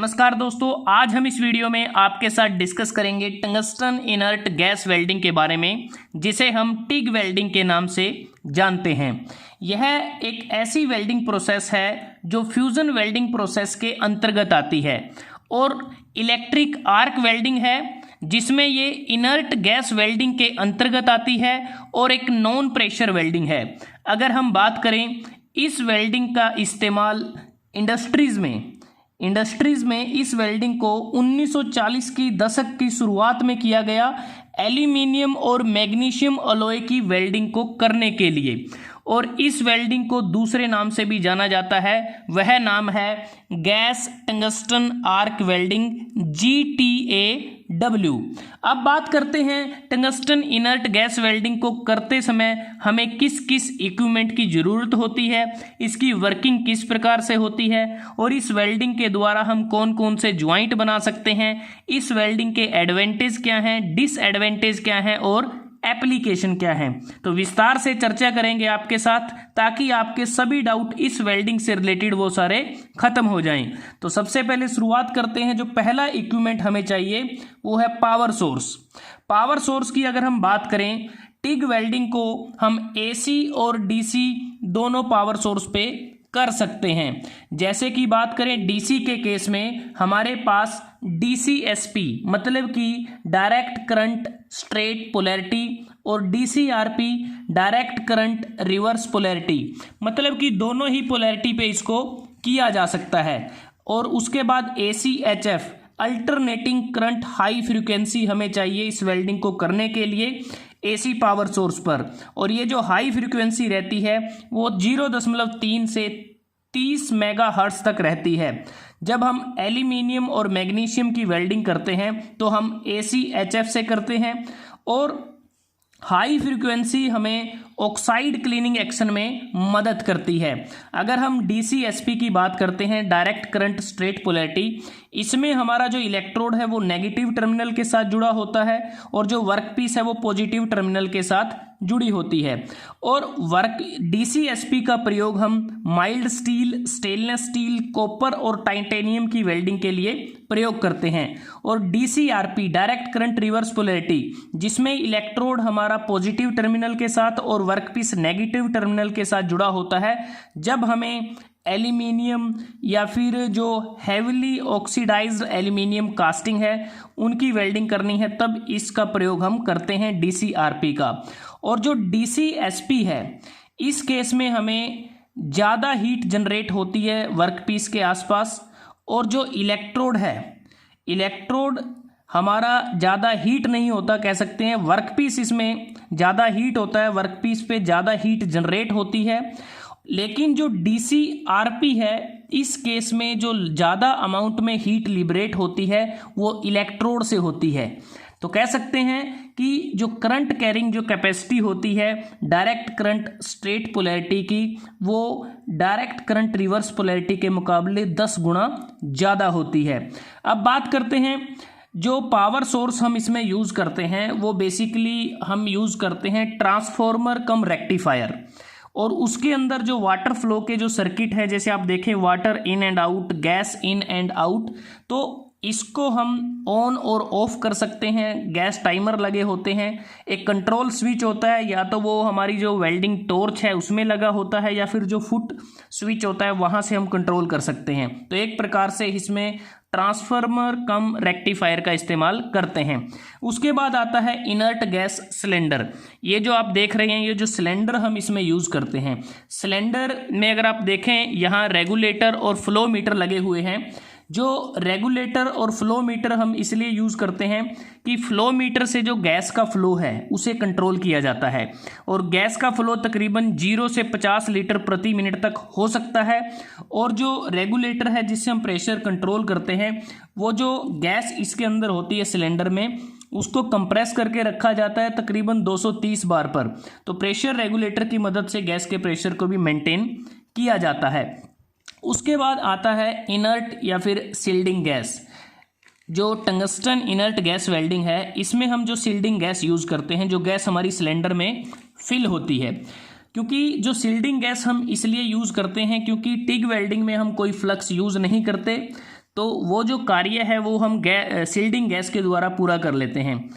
नमस्कार दोस्तों, आज हम इस वीडियो में आपके साथ डिस्कस करेंगे टंगस्टन इनर्ट गैस वेल्डिंग के बारे में, जिसे हम टिग वेल्डिंग के नाम से जानते हैं। यह एक ऐसी वेल्डिंग प्रोसेस है जो फ्यूजन वेल्डिंग प्रोसेस के अंतर्गत आती है और इलेक्ट्रिक आर्क वेल्डिंग है जिसमें ये इनर्ट गैस वेल्डिंग के अंतर्गत आती है और एक नॉन प्रेशर वेल्डिंग है। अगर हम बात करें इस वेल्डिंग का इस्तेमाल इंडस्ट्रीज़ में इस वेल्डिंग को 1940 की दशक की शुरुआत में किया गया एल्यूमिनियम और मैग्नीशियम अलॉय की वेल्डिंग को करने के लिए, और इस वेल्डिंग को दूसरे नाम से भी जाना जाता है। वह नाम है gas tungsten arc welding GTAW। अब बात करते हैं टंगस्टन इनर्ट गैस वेल्डिंग को करते समय हमें किस किस इक्विपमेंट की ज़रूरत होती है, इसकी वर्किंग किस प्रकार से होती है और इस वेल्डिंग के द्वारा हम कौन कौन से ज्वाइंट बना सकते हैं, इस वेल्डिंग के एडवांटेज क्या हैं, डिसएडवांटेज क्या हैं और एप्लीकेशन क्या है। तो विस्तार से चर्चा करेंगे आपके साथ ताकि आपके सभी डाउट इस वेल्डिंग से रिलेटेड वो सारे खत्म हो जाएं। तो सबसे पहले शुरुआत करते हैं। जो पहला इक्विपमेंट हमें चाहिए वो है पावर सोर्स। पावर सोर्स की अगर हम बात करें, टिग वेल्डिंग को हम AC और DC दोनों पावर सोर्स पे कर सकते हैं। जैसे कि बात करें DC के केस में हमारे पास DCSP मतलब कि डायरेक्ट करंट स्ट्रेट पोलैरिटी और DCRP direct current reverse polarity, मतलब कि दोनों ही पोलैरिटी पे इसको किया जा सकता है। और उसके बाद ACHF alternating current high frequency हमें चाहिए इस वेल्डिंग को करने के लिए AC पावर सोर्स पर, और ये जो हाई फ्रीक्वेंसी रहती है वो 0.3 से 30 मेगाहर्ट्ज तक रहती है। जब हम एल्यूमिनियम और मैग्नीशियम की वेल्डिंग करते हैं तो हम ACHF से करते हैं, और हाई फ्रीक्वेंसी हमें ऑक्साइड क्लीनिंग एक्शन में मदद करती है। अगर हम DCSP की बात करते हैं, डायरेक्ट करंट स्ट्रेट पोलैरिटी, इसमें हमारा जो इलेक्ट्रोड है वो नेगेटिव टर्मिनल के साथ जुड़ा होता है और जो वर्कपीस है वो पॉजिटिव टर्मिनल के साथ जुड़ी होती है। और DCSP का प्रयोग हम mild steel, stainless steel, copper और टाइटेनियम की वेल्डिंग के लिए प्रयोग करते हैं। और DCRP direct current reverse polarity, जिसमें इलेक्ट्रोड हमारा पॉजिटिव टर्मिनल के साथ और वर्कपीस नेगेटिव टर्मिनल के साथ जुड़ा होता है। जब हमें एल्यूमिनियम या फिर जो हैवीली ऑक्सीडाइज्ड एल्यूमिनियम कास्टिंग है उनकी वेल्डिंग करनी है तब इसका प्रयोग हम करते हैं DCRP का। और जो DCSP है इस केस में हमें ज़्यादा हीट जनरेट होती है वर्कपीस के आसपास, और जो इलेक्ट्रोड हमारा ज़्यादा हीट नहीं होता, कह सकते हैं वर्कपीस इसमें ज़्यादा हीट होता है, वर्कपीस पे ज़्यादा हीट जनरेट होती है। लेकिन जो DCRP है इस केस में जो ज़्यादा अमाउंट में हीट लिबरेट होती है वो इलेक्ट्रोड से होती है। तो कह सकते हैं कि जो करंट कैरिंग जो कैपेसिटी होती है डायरेक्ट करंट स्ट्रेट पोलैरिटी की, वो डायरेक्ट करंट रिवर्स पोलैरिटी के मुकाबले 10 गुना ज़्यादा होती है। अब बात करते हैं जो पावर सोर्स हम इसमें यूज़ करते हैं वो बेसिकली हम यूज़ करते हैं ट्रांसफॉर्मर कम रेक्टिफायर, और उसके अंदर जो वाटर फ्लो के जो सर्किट है, जैसे आप देखें water in and out, gas in and out, तो इसको हम ऑन और ऑफ कर सकते हैं। गैस टाइमर लगे होते हैं, एक कंट्रोल स्विच होता है, या तो वो हमारी जो वेल्डिंग टॉर्च है उसमें लगा होता है या फिर जो फुट स्विच होता है वहाँ से हम कंट्रोल कर सकते हैं। तो एक प्रकार से इसमें ट्रांसफार्मर कम रेक्टिफायर का इस्तेमाल करते हैं। उसके बाद आता है इनर्ट गैस सिलेंडर। ये जो आप देख रहे हैं ये जो सिलेंडर हम इसमें यूज़ करते हैं, सिलेंडर में अगर आप देखें यहाँ रेगुलेटर और फ्लो मीटर लगे हुए हैं। जो रेगुलेटर और फ्लो मीटर हम इसलिए यूज़ करते हैं कि फ्लो मीटर से जो गैस का फ्लो है उसे कंट्रोल किया जाता है, और गैस का फ्लो तकरीबन 0 से 50 लीटर प्रति मिनट तक हो सकता है। और जो रेगुलेटर है जिससे हम प्रेशर कंट्रोल करते हैं, वो जो गैस इसके अंदर होती है सिलेंडर में उसको कंप्रेस करके रखा जाता है तकरीबन 230 बार पर। तो प्रेशर रेगुलेटर की मदद से गैस के प्रेशर को भी मेंटेन किया जाता है। उसके बाद आता है इनर्ट या फिर सील्डिंग गैस। जो टंगस्टन इनर्ट गैस वेल्डिंग है इसमें हम जो सील्डिंग गैस यूज़ करते हैं, जो गैस हमारी सिलेंडर में फिल होती है, क्योंकि जो सील्डिंग गैस हम इसलिए यूज़ करते हैं क्योंकि टिग वेल्डिंग में हम कोई फ्लक्स यूज़ नहीं करते, तो वो जो कार्य है वो हम शील्डिंग गैस के द्वारा पूरा कर लेते हैं।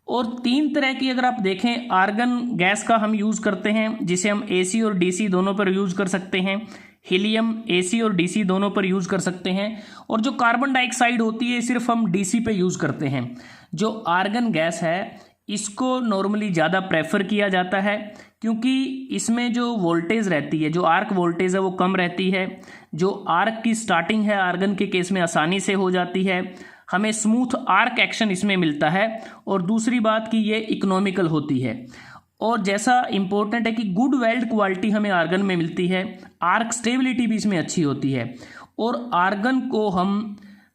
और 3 तरह की अगर आप देखें आर्गन गैस का हम यूज़ करते हैं, जिसे हम AC और DC दोनों पर यूज़ कर सकते हैं। हीलियम AC और DC दोनों पर यूज़ कर सकते हैं। और जो कार्बन डाइऑक्साइड होती है सिर्फ हम DC पे यूज़ करते हैं। जो आर्गन गैस है इसको नॉर्मली ज़्यादा प्रेफर किया जाता है, क्योंकि इसमें जो वोल्टेज रहती है, जो आर्क वोल्टेज है वो कम रहती है। जो आर्क की स्टार्टिंग है आर्गन के केस में आसानी से हो जाती है, हमें स्मूथ आर्क एक्शन इसमें मिलता है। और दूसरी बात कि ये इकोनॉमिकल होती है। और जैसा इंपॉर्टेंट है कि गुड वेल्ड क्वालिटी हमें आर्गन में मिलती है, आर्क स्टेबिलिटी भी इसमें अच्छी होती है। और आर्गन को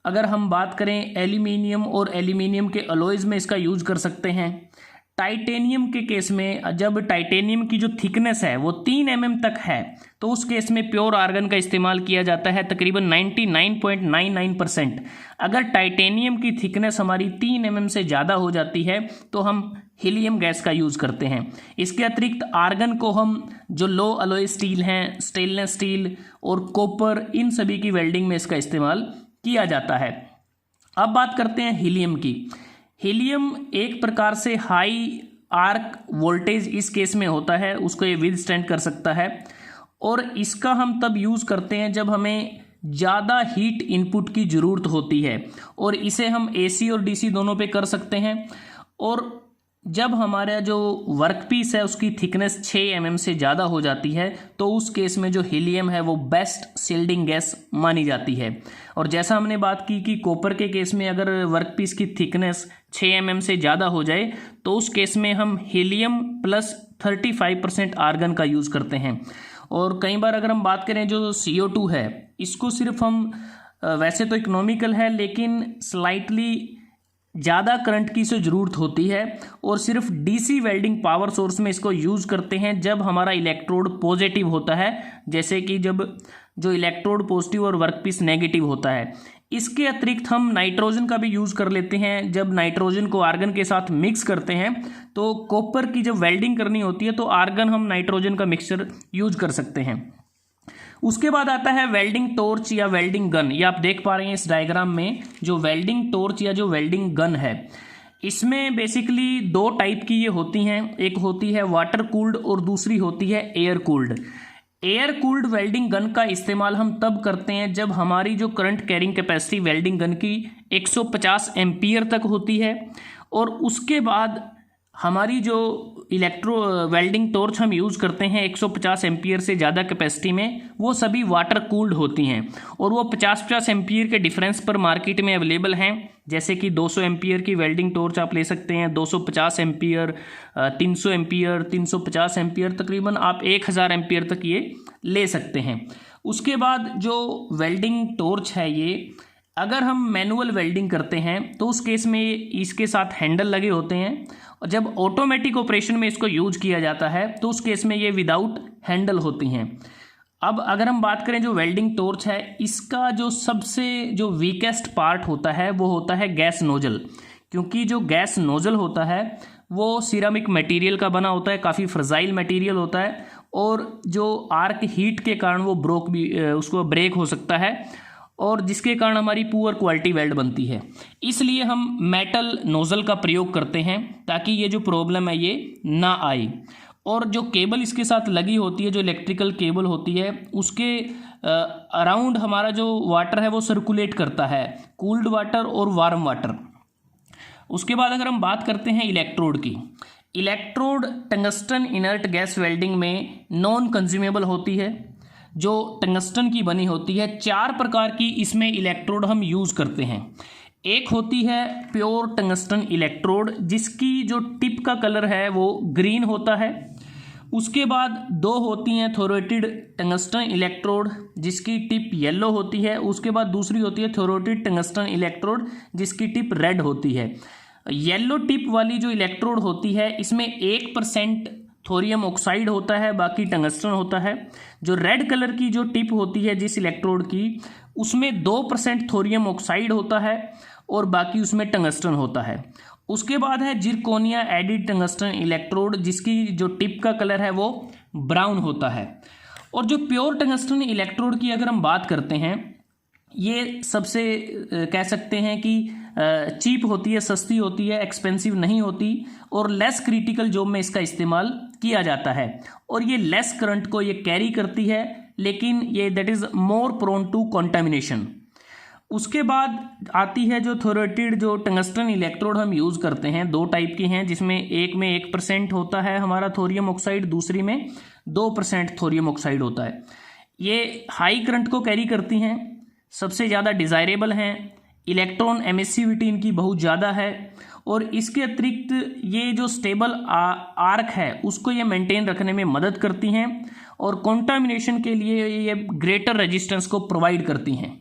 अगर हम बात करें एल्यूमिनियम और एल्यूमिनियम के अलॉयज़ में इसका यूज कर सकते हैं। टाइटेनियम के केस में जब टाइटेनियम की जो थिकनेस है वो 3 mm तक है तो उस केस में प्योर आर्गन का इस्तेमाल किया जाता है तकरीबन 99.99%। अगर टाइटेनियम की थिकनेस हमारी 3 mm से ज़्यादा हो जाती है तो हम हीलियम गैस का यूज़ करते हैं। इसके अतिरिक्त आर्गन को हम जो लो अलॉय स्टील हैं, स्टेनलेस स्टील और कॉपर, इन सभी की वेल्डिंग में इसका इस्तेमाल किया जाता है। अब बात करते हैं हीलियम की। हीलियम एक प्रकार से हाई आर्क वोल्टेज इस केस में होता है, उसको ये विदस्टैंड कर सकता है। और इसका हम तब यूज़ करते हैं जब हमें ज़्यादा हीट इनपुट की ज़रूरत होती है, और इसे हम AC और DC दोनों पे कर सकते हैं। और जब हमारा जो वर्कपीस है उसकी थिकनेस 6 mm से ज़्यादा हो जाती है तो उस केस में जो हीलियम है वो बेस्ट शील्डिंग गैस मानी जाती है। और जैसा हमने बात की कि कॉपर के केस में अगर वर्कपीस की थिकनेस 6 mm से ज़्यादा हो जाए तो उस केस में हम हीलियम प्लस 35% आर्गन का यूज़ करते हैं। और कई बार अगर हम बात करें जो CO2 है, इसको सिर्फ हम वैसे तो इकोनॉमिकल है लेकिन स्लाइटली ज़्यादा करंट की से ज़रूरत होती है, और सिर्फ DC वेल्डिंग पावर सोर्स में इसको यूज़ करते हैं जब हमारा इलेक्ट्रोड पॉजिटिव होता है, जैसे कि जब जो इलेक्ट्रोड पॉजिटिव और वर्कपीस नेगेटिव होता है। इसके अतिरिक्त हम नाइट्रोजन का भी यूज़ कर लेते हैं। जब नाइट्रोजन को आर्गन के साथ मिक्स करते हैं तो कॉपर की जब वेल्डिंग करनी होती है तो आर्गन हम नाइट्रोजन का मिक्सचर यूज कर सकते हैं। उसके बाद आता है वेल्डिंग टॉर्च या वेल्डिंग गन। ये आप देख पा रहे हैं इस डायग्राम में, जो वेल्डिंग टॉर्च या जो वेल्डिंग गन है, इसमें बेसिकली 2 टाइप की ये होती हैं। एक होती है वाटर कूल्ड और दूसरी होती है air cooled. Air cooled welding gun का इस्तेमाल हम तब करते हैं जब हमारी जो current carrying capacity welding gun की 150 एम्पियर तक होती है, और उसके बाद हमारी जो वेल्डिंग टॉर्च हम यूज़ करते हैं 150 एम्पियर से ज़्यादा कैपेसिटी में, वो सभी वाटर कूल्ड होती हैं। और वो 50-50 एम्पियर के डिफरेंस पर मार्केट में अवेलेबल हैं, जैसे कि 200 एम्पियर की वेल्डिंग टॉर्च आप ले सकते हैं, 250 एम्पियर, 300 एम्पियर, 350 एम्पियर, तकरीबन आप 1000 एम्पियर तक ये ले सकते हैं। उसके बाद जो वेल्डिंग टॉर्च है ये अगर हम मैनुअल वेल्डिंग करते हैं तो उस केस में इसके साथ हैंडल लगे होते हैं, और जब ऑटोमेटिक ऑपरेशन में इसको यूज किया जाता है तो उस केस में ये विदाउट हैंडल होती हैं। अब अगर हम बात करें जो वेल्डिंग टॉर्च है, इसका जो सबसे जो वीकेस्ट पार्ट होता है वो होता है गैस नोजल, क्योंकि जो गैस नोजल होता है वो सिरामिक मटेरियल का बना होता है, काफ़ी फ्रजाइल मटेरियल होता है, और जो आर्क हीट के कारण वो उसको ब्रेक हो सकता है, और जिसके कारण हमारी पुअर क्वालिटी वेल्ड बनती है। इसलिए हम मेटल नोज़ल का प्रयोग करते हैं ताकि ये जो प्रॉब्लम है ये ना आए। और जो केबल इसके साथ लगी होती है, जो इलेक्ट्रिकल केबल होती है, उसके अराउंड हमारा जो वाटर है वो सर्कुलेट करता है, कूल्ड वाटर और वार्म वाटर। उसके बाद अगर हम बात करते हैं इलेक्ट्रोड की, electrode tungsten inert gas welding में नॉन कंज्यूमेबल होती है, जो टंगस्टन की बनी होती है। 4 प्रकार की इसमें इलेक्ट्रोड हम यूज़ करते हैं। एक होती है प्योर टंगस्टन इलेक्ट्रोड, जिसकी जो टिप का कलर है वो ग्रीन होता है। उसके बाद 2 होती हैं थोरोटिड टंगस्टन इलेक्ट्रोड, जिसकी टिप येलो होती है। उसके बाद दूसरी होती है थोरोटिड टंगस्टन इलेक्ट्रोड, जिसकी टिप रेड होती है। येलो टिप वाली जो इलेक्ट्रोड होती है इसमें 1% थोरियम ऑक्साइड होता है, बाकी टंगस्टन होता है। जो रेड कलर की जो टिप होती है जिस इलेक्ट्रोड की, उसमें 2% थोरियम ऑक्साइड होता है और बाकी उसमें टंगस्टन होता है। उसके बाद है जिरकोनिया एडिड टंगस्टन इलेक्ट्रोड, जिसकी जो टिप का कलर है वो ब्राउन होता है। और जो प्योर टंगस्टन इलेक्ट्रोड की अगर हम बात करते हैं ये सबसे कह सकते हैं कि चीप होती है, सस्ती होती है, एक्सपेंसिव नहीं होती और लेस क्रिटिकल जॉब में इसका इस्तेमाल किया जाता है और ये लेस करंट को ये कैरी करती है, लेकिन ये that is more prone to contamination. उसके बाद आती है जो थोरेटेड जो टंगस्टन इलेक्ट्रोड हम यूज़ करते हैं, 2 टाइप की हैं, जिसमें एक में 1% होता है हमारा थोरियम ऑक्साइड, दूसरी में 2% थोरियम ऑक्साइड होता है। ये हाई करंट को कैरी करती हैं, सबसे ज़्यादा डिज़ायरेबल हैं, इलेक्ट्रॉन एमिसिविटी इनकी बहुत ज़्यादा है और इसके अतिरिक्त ये जो स्टेबल आर्क है उसको ये मेंटेन रखने में मदद करती हैं और कॉन्टामिनेशन के लिए ये ग्रेटर रेजिस्टेंस को प्रोवाइड करती हैं।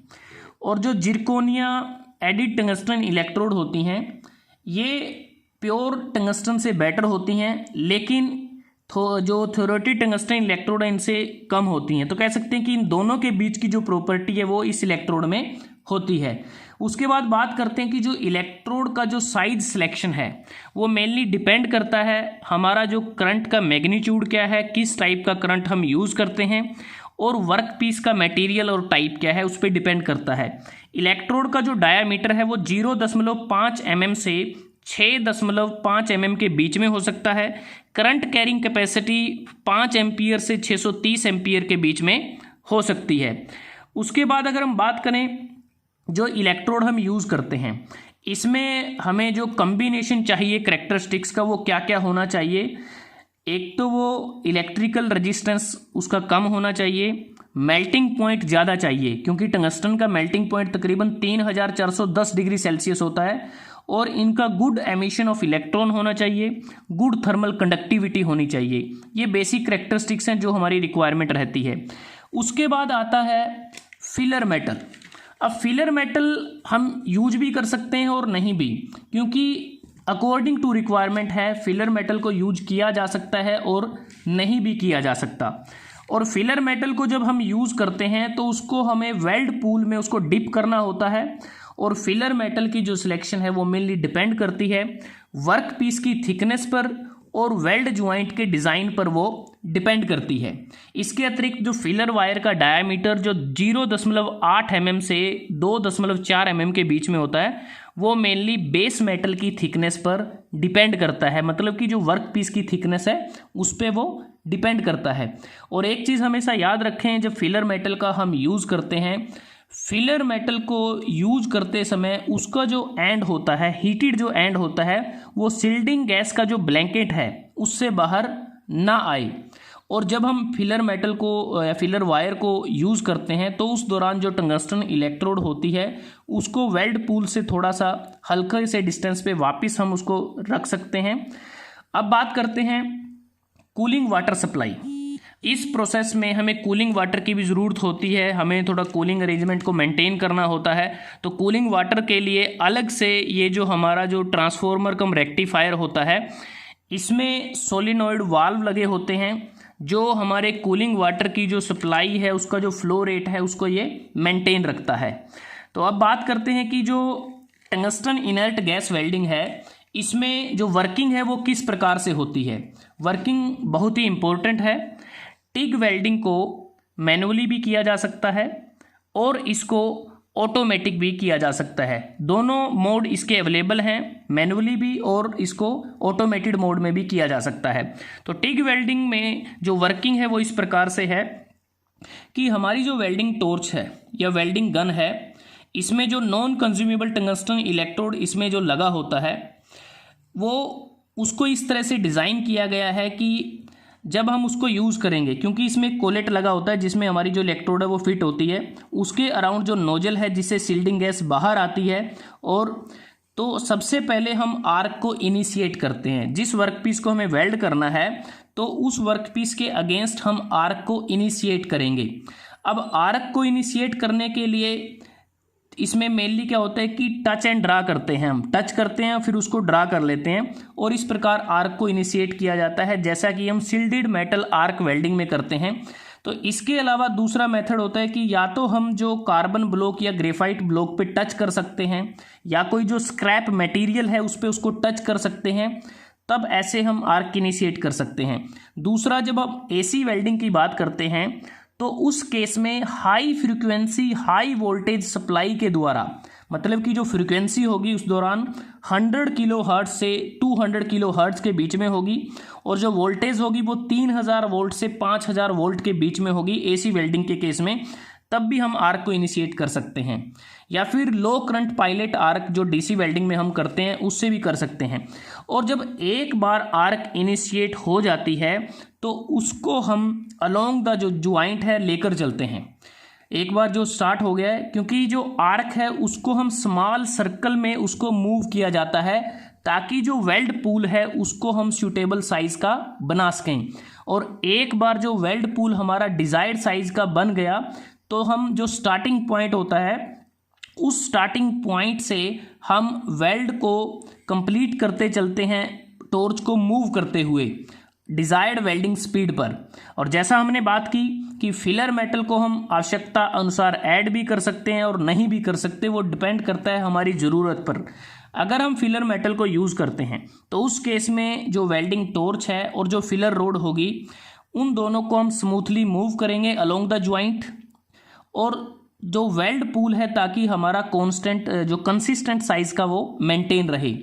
और जो जिरकोनिया एडिड टंगस्टन इलेक्ट्रोड होती हैं ये प्योर टंगस्टन से बेटर होती हैं, लेकिन जो थोरेटेड टंगस्टन इलेक्ट्रोड है इनसे कम होती हैं। तो कह सकते हैं कि इन दोनों के बीच की जो प्रॉपर्टी है वो इस इलेक्ट्रोड में होती है। उसके बाद बात करते हैं कि जो इलेक्ट्रोड का जो साइज सिलेक्शन है वो मेनली डिपेंड करता है हमारा जो करंट का मैग्नीट्यूड क्या है, किस टाइप का करंट हम यूज़ करते हैं और वर्क पीस का मटेरियल और टाइप क्या है उस पर डिपेंड करता है। इलेक्ट्रोड का जो डायामीटर है वो 0.5 mm से 6.5 mm के बीच में हो सकता है। करंट कैरिंग कैपेसिटी 5 एम्पियर से 630 एम्पियर के बीच में हो सकती है। उसके बाद अगर हम बात करें जो इलेक्ट्रोड हम यूज़ करते हैं इसमें हमें जो कम्बिनेशन चाहिए करैक्टरिस्टिक्स का वो क्या क्या होना चाहिए। एक तो वो इलेक्ट्रिकल रेजिस्टेंस उसका कम होना चाहिए, मेल्टिंग पॉइंट ज़्यादा चाहिए क्योंकि टंगस्टन का मेल्टिंग पॉइंट तकरीबन 3410 डिग्री सेल्सियस होता है और इनका गुड एमिशन ऑफ इलेक्ट्रॉन होना चाहिए, गुड थर्मल कंडक्टिविटी होनी चाहिए। ये बेसिक करैक्टरिस्टिक्स हैं जो हमारी रिक्वायरमेंट रहती है। उसके बाद आता है फिलर मेटल। अब फिलर मेटल हम यूज भी कर सकते हैं और नहीं भी, क्योंकि अकॉर्डिंग टू रिक्वायरमेंट है फिलर मेटल को यूज किया जा सकता है और नहीं भी किया जा सकता। और फिलर मेटल को जब हम यूज़ करते हैं तो उसको हमें वेल्ड पूल में उसको डिप करना होता है और फिलर मेटल की जो सिलेक्शन है वो मेनली डिपेंड करती है वर्क पीस की थिकनेस पर और वेल्ड ज्वाइंट के डिज़ाइन पर वो डिपेंड करती है। इसके अतिरिक्त जो फिलर वायर का डायामीटर जो 0.8 mm से 2.4 mm के बीच में होता है वो मेनली बेस मेटल की थिकनेस पर डिपेंड करता है, मतलब कि जो वर्क पीस की थिकनेस है उस पर वो डिपेंड करता है। और एक चीज़ हमेशा याद रखें, जब फिलर मेटल का हम यूज़ करते हैं, फिलर मेटल को यूज करते समय उसका जो एंड होता है, हीटेड जो एंड होता है, वो सील्डिंग गैस का जो ब्लैंकेट है उससे बाहर ना आए। और जब हम फिलर मेटल को या फिलर वायर को यूज़ करते हैं तो उस दौरान जो टंगस्टन इलेक्ट्रोड होती है उसको वेल्ड पूल से थोड़ा सा हल्के से डिस्टेंस पे वापस हम उसको रख सकते हैं। अब बात करते हैं कूलिंग वाटर सप्लाई। इस प्रोसेस में हमें कूलिंग वाटर की भी ज़रूरत होती है, हमें थोड़ा कूलिंग अरेंजमेंट को मेंटेन करना होता है। तो कूलिंग वाटर के लिए अलग से ये जो हमारा जो ट्रांसफॉर्मर कम रेक्टिफायर होता है इसमें सोलिनॉइड वाल्व लगे होते हैं जो हमारे कूलिंग वाटर की जो सप्लाई है उसका जो फ्लो रेट है उसको ये मेंटेन रखता है। तो अब बात करते हैं कि जो टंगस्टन इनर्ट गैस वेल्डिंग है इसमें जो वर्किंग है वो किस प्रकार से होती है। वर्किंग बहुत ही इम्पोर्टेंट है। टिग वेल्डिंग को मैनुअली भी किया जा सकता है और इसको ऑटोमेटिक भी किया जा सकता है। दोनों मोड इसके अवेलेबल हैं, मैनुअली भी और इसको ऑटोमेटेड मोड में भी किया जा सकता है। तो टिग वेल्डिंग में जो वर्किंग है वो इस प्रकार से है कि हमारी जो वेल्डिंग टॉर्च है या वेल्डिंग गन है इसमें जो नॉन कंज्यूमेबल टंगस्टन इलेक्ट्रोड इसमें जो लगा होता है वो उसको इस तरह से डिज़ाइन किया गया है कि जब हम उसको यूज़ करेंगे, क्योंकि इसमें कोलेट लगा होता है जिसमें हमारी जो इलेक्ट्रोड है वो फिट होती है, उसके अराउंड जो नोजल है जिससे सील्डिंग गैस बाहर आती है। और तो सबसे पहले हम आर्क को इनिशिएट करते हैं। जिस वर्कपीस को हमें वेल्ड करना है तो उस वर्कपीस के अगेंस्ट हम आर्क को इनिशिएट करेंगे। अब आर्क को इनिशिएट करने के लिए इसमें मेनली क्या होता है कि टच एंड ड्रा करते हैं, हम टच करते हैं फिर उसको ड्रा कर लेते हैं और इस प्रकार आर्क को इनिशिएट किया जाता है, जैसा कि हम सील्डेड मेटल आर्क वेल्डिंग में करते हैं। तो इसके अलावा दूसरा मेथड होता है कि या तो हम जो कार्बन ब्लॉक या ग्रेफाइट ब्लॉक पे टच कर सकते हैं या कोई जो स्क्रैप मटेरियल है उस पर उसको टच कर सकते हैं, तब ऐसे हम आर्क इनिशिएट कर सकते हैं। दूसरा, जब हम एसी वेल्डिंग की बात करते हैं तो उस केस में high frequency high voltage supply के द्वारा, मतलब कि जो फ्रीक्वेंसी होगी उस दौरान 100 किलो हर्ट्ज से 200 किलो हर्ट्ज के बीच में होगी, और जो वोल्टेज होगी वो 3000 वोल्ट से 5000 वोल्ट के बीच में होगी एसी वेल्डिंग के केस में, तब भी हम आर्क को इनिशिएट कर सकते हैं। या फिर लो करंट पायलट आर्क जो डीसी वेल्डिंग में हम करते हैं उससे भी कर सकते हैं। और जब एक बार आर्क इनिशिएट हो जाती है तो उसको हम अलोंग द जो ज्वाइंट है लेकर चलते हैं। एक बार जो स्टार्ट हो गया है, क्योंकि जो आर्क है उसको हम स्मॉल सर्कल में उसको मूव किया जाता है ताकि जो वेल्ड पूल है उसको हम सूटेबल साइज का बना सकें। और एक बार जो वेल्ड पूल हमारा डिजायर्ड साइज का बन गया तो हम जो स्टार्टिंग पॉइंट होता है उस स्टार्टिंग पॉइंट से हम वेल्ड को कंप्लीट करते चलते हैं, टॉर्च को मूव करते हुए डिजायर्ड वेल्डिंग स्पीड पर। और जैसा हमने बात की कि फिलर मेटल को हम आवश्यकता अनुसार ऐड भी कर सकते हैं और नहीं भी कर सकते, वो डिपेंड करता है हमारी ज़रूरत पर। अगर हम फिलर मेटल को यूज़ करते हैं तो उस केस में जो वेल्डिंग टॉर्च है और जो फिलर रोड होगी उन दोनों को हम स्मूथली मूव करेंगे अलोंग द ज्वाइंट, और जो वेल्ड पूल है ताकि हमारा कांस्टेंट जो कंसिस्टेंट साइज का वो मेंटेन रहे।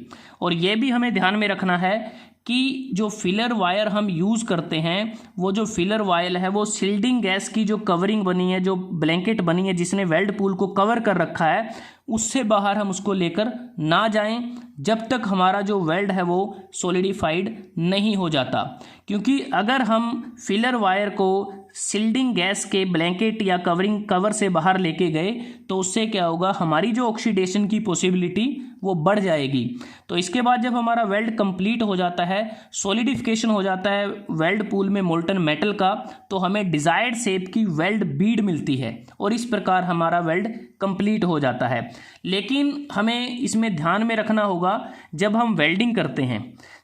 और ये भी हमें ध्यान में रखना है कि जो फिलर वायर हम यूज़ करते हैं वो जो फिलर वायर है वो सील्डिंग गैस की जो कवरिंग बनी है, जो ब्लैंकेट बनी है जिसने वेल्ड पूल को कवर कर रखा है, उससे बाहर हम उसको लेकर ना जाएं जब तक हमारा जो वेल्ड है वो सॉलिडिफाइड नहीं हो जाता। क्योंकि अगर हम फिलर वायर को सील्डिंग गैस के ब्लैंकेट या कवर से बाहर लेके गए तो उससे क्या होगा, हमारी जो ऑक्सीडेशन की पॉसिबिलिटी वो बढ़ जाएगी। तो इसके बाद जब हमारा वेल्ड कंप्लीट हो जाता है, सॉलिडिफिकेशन हो जाता है वेल्ड पूल में मोल्टन मेटल का, तो हमें डिजायर्ड शेप की वेल्ड बीड मिलती है और इस प्रकार हमारा वेल्ड कंप्लीट हो जाता है। लेकिन हमें इसमें ध्यान में रखना होगा जब हम वेल्डिंग करते हैं,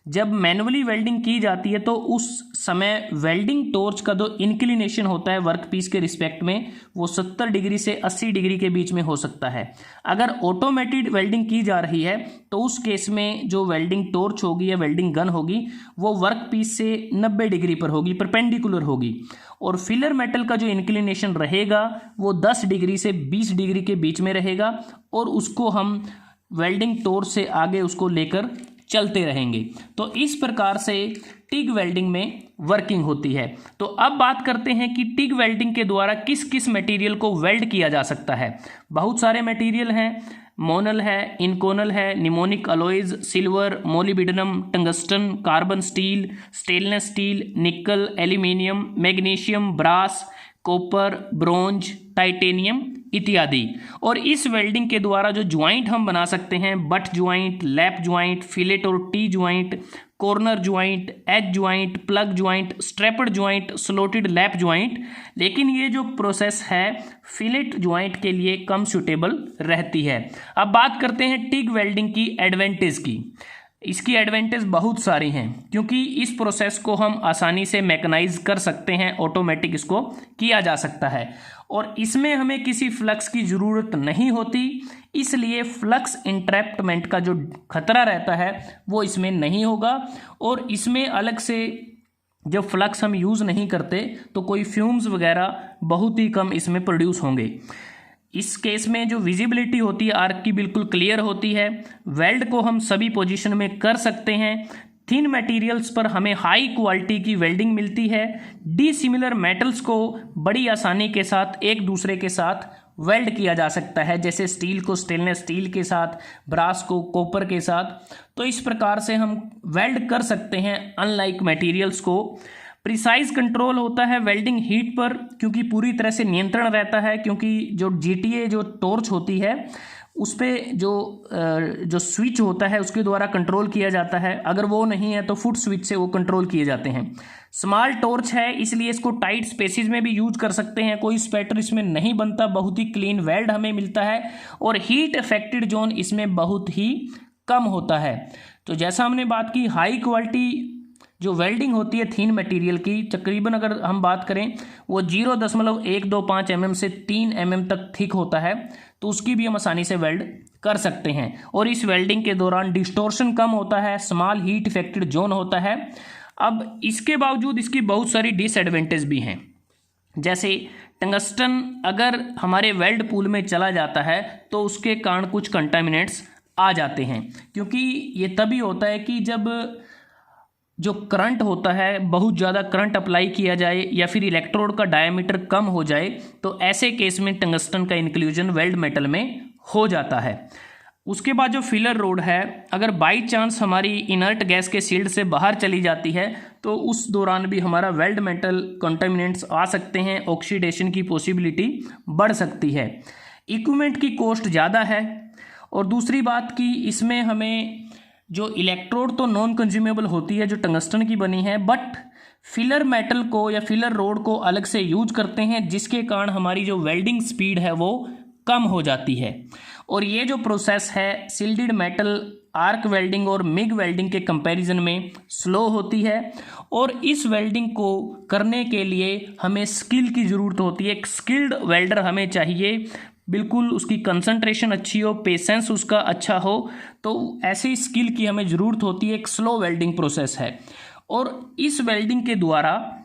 जब मैनुअली वेल्डिंग की जाती है तो उस समय वेल्डिंग टॉर्च का जो इंक्लिनेशन होता है वर्क पीस के रिस्पेक्ट में वो 70 डिग्री से 80 डिग्री के बीच में हो सकता है। अगर ऑटोमेटेड वेल्डिंग की जा रही है तो उस केस में जो वेल्डिंग टॉर्च होगी या वेल्डिंग गन होगी वो वर्क पीस से 90 डिग्री पर होगी, परपेंडिकुलर होगी। और फिलर मेटल का जो इंक्लिनेशन रहेगा वो 10 डिग्री से 20 डिग्री के बीच में रहेगा और उसको हम वेल्डिंग टॉर्च से आगे उसको लेकर चलते रहेंगे। तो इस प्रकार से टिग वेल्डिंग में वर्किंग होती है। तो अब बात करते हैं कि टिग वेल्डिंग के द्वारा किस किस मटेरियल को वेल्ड किया जा सकता है। बहुत सारे मटेरियल हैं, मोनल है, इनकोनल है, Nimonic alloys, silver, molybdenum, tungsten, carbon steel, stainless steel, nickel, aluminium, magnesium, brass, copper, bronze, titanium इत्यादि। और इस वेल्डिंग के द्वारा जो ज्वाइंट हम बना सकते हैं, butt joint, lap joint, fillet और T joint, corner joint, edge joint, plug joint, strapped joint, slotted lap joint. लेकिन ये जो प्रोसेस है फिलेट ज्वाइंट के लिए कम सूटेबल रहती है। अब बात करते हैं टिग वेल्डिंग की एडवांटेज की। इसकी एडवांटेज बहुत सारी हैं क्योंकि इस प्रोसेस को हम आसानी से मैकेनाइज कर सकते हैं, ऑटोमेटिक इसको किया जा सकता है और इसमें हमें किसी फ्लक्स की ज़रूरत नहीं होती, इसलिए फ्लक्स इंट्रैप्टमेंट का जो खतरा रहता है वो इसमें नहीं होगा। और इसमें अलग से जब फ्लक्स हम यूज़ नहीं करते तो कोई फ्यूम्स वगैरह बहुत ही कम इसमें प्रोड्यूस होंगे। इस केस में जो विजिबिलिटी होती है आर्क की बिल्कुल क्लियर होती है। वेल्ड को हम सभी पोजीशन में कर सकते हैं। थिन मटेरियल्स पर हमें हाई क्वालिटी की वेल्डिंग मिलती है। डिसिमिलर मेटल्स को बड़ी आसानी के साथ एक दूसरे के साथ वेल्ड किया जा सकता है, जैसे स्टील को स्टेनलेस स्टील के साथ, ब्रास को कॉपर के साथ। तो इस प्रकार से हम वेल्ड कर सकते हैं अनलाइक मटेरियल्स को। प्रिसाइज कंट्रोल होता है वेल्डिंग हीट पर क्योंकि पूरी तरह से नियंत्रण रहता है, क्योंकि जो GTA जो टॉर्च होती है उस पर जो स्विच होता है उसके द्वारा कंट्रोल किया जाता है। अगर वो नहीं है तो फुट स्विच से वो कंट्रोल किए जाते हैं। स्मॉल टॉर्च है इसलिए इसको टाइट स्पेसिस में भी यूज कर सकते हैं, कोई स्पैटर इसमें नहीं बनता, बहुत ही क्लीन वेल्ड हमें मिलता है और हीट अफेक्टेड जोन इसमें बहुत ही कम होता है। तो जैसा हमने बात की हाई क्वालिटी जो वेल्डिंग होती है थिन मटेरियल की, तकरीबन अगर हम बात करें वो 0.125 mm से 3 mm तक थिक होता है, तो उसकी भी हम आसानी से वेल्ड कर सकते हैं। और इस वेल्डिंग के दौरान डिस्टॉर्शन कम होता है, स्मॉल हीट इफेक्टेड जोन होता है। अब इसके बावजूद इसकी बहुत सारी डिसएडवांटेज भी हैं, जैसे टंगस्टन अगर हमारे वेल्ड पूल में चला जाता है तो उसके कारण कुछ कंटामिनेंट्स आ जाते हैं, क्योंकि ये तभी होता है कि जब जो करंट होता है बहुत ज़्यादा करंट अप्लाई किया जाए या फिर इलेक्ट्रोड का डायमीटर कम हो जाए, तो ऐसे केस में टंगस्टन का इंक्लूजन वेल्ड मेटल में हो जाता है। उसके बाद जो फिलर रोड है, अगर बाई चांस हमारी इनर्ट गैस के शील्ड से बाहर चली जाती है तो उस दौरान भी हमारा वेल्ड मेटल कंटामिनेंट्स आ सकते हैं, ऑक्सीडेशन की पॉसिबिलिटी बढ़ सकती है। इक्विपमेंट की कॉस्ट ज़्यादा है, और दूसरी बात कि इसमें हमें जो इलेक्ट्रोड तो नॉन कंज्यूमेबल होती है जो टंगस्टन की बनी है, बट फिलर मेटल को या फिलर रोड को अलग से यूज करते हैं, जिसके कारण हमारी जो वेल्डिंग स्पीड है वो कम हो जाती है। और ये जो प्रोसेस है शिल्डेड मेटल आर्क वेल्डिंग और मिग वेल्डिंग के कंपैरिजन में स्लो होती है, और इस वेल्डिंग को करने के लिए हमें स्किल की ज़रूरत होती है। एक स्किल्ड वेल्डर हमें चाहिए, बिल्कुल उसकी कंसंट्रेशन अच्छी हो, पेशेंस उसका अच्छा हो, तो ऐसे स्किल की हमें ज़रूरत होती है। एक स्लो वेल्डिंग प्रोसेस है, और इस वेल्डिंग के द्वारा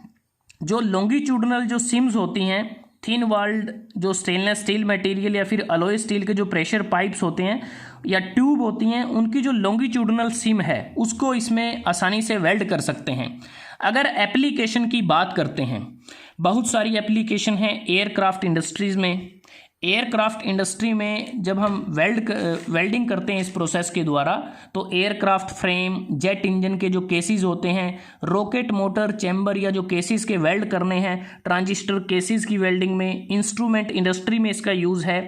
जो लॉन्गिट्यूडनल जो सिम्स होती हैं, थिन वाल्ड जो स्टेनलेस स्टील मटेरियल या फिर अलॉय स्टील के जो प्रेशर पाइप्स होते हैं या ट्यूब होती हैं, उनकी जो लॉन्गिट्यूडनल सिम है उसको इसमें आसानी से वेल्ड कर सकते हैं। अगर एप्लीकेशन की बात करते हैं, बहुत सारी एप्लीकेशन हैं एयरक्राफ्ट इंडस्ट्रीज़ में। एयरक्राफ्ट इंडस्ट्री में जब हम वेल्डिंग करते हैं इस प्रोसेस के द्वारा, तो एयरक्राफ्ट फ्रेम, जेट इंजन के जो केसेस होते हैं, रॉकेट मोटर चैम्बर या जो केसेस के वेल्ड करने हैं, ट्रांजिस्टर केसेस की वेल्डिंग में, इंस्ट्रूमेंट इंडस्ट्री में इसका यूज़ है,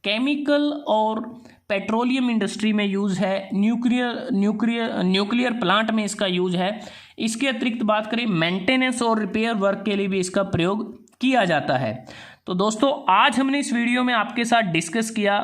केमिकल और पेट्रोलियम इंडस्ट्री में यूज़ है, न्यूक्लियर प्लांट में इसका यूज़ है। इसके अतिरिक्त बात करें मेंटेनेंस और रिपेयर वर्क के लिए भी इसका प्रयोग किया जाता है। तो दोस्तों, आज हमने इस वीडियो में आपके साथ डिस्कस किया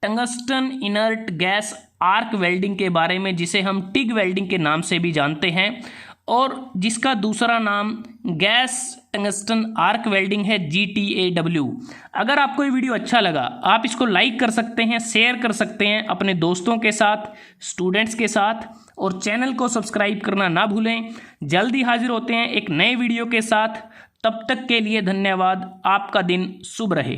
tungsten inert gas arc welding के बारे में, जिसे हम टिग वेल्डिंग के नाम से भी जानते हैं, और जिसका दूसरा नाम गैस टंगस्टन आर्क वेल्डिंग है, GTAW। अगर आपको ये वीडियो अच्छा लगा, आप इसको लाइक कर सकते हैं, शेयर कर सकते हैं अपने दोस्तों के साथ, स्टूडेंट्स के साथ, और चैनल को सब्सक्राइब करना ना भूलें। जल्दी हाजिर होते हैं एक नए वीडियो के साथ। तब तक के लिए धन्यवाद। आपका दिन शुभ रहे।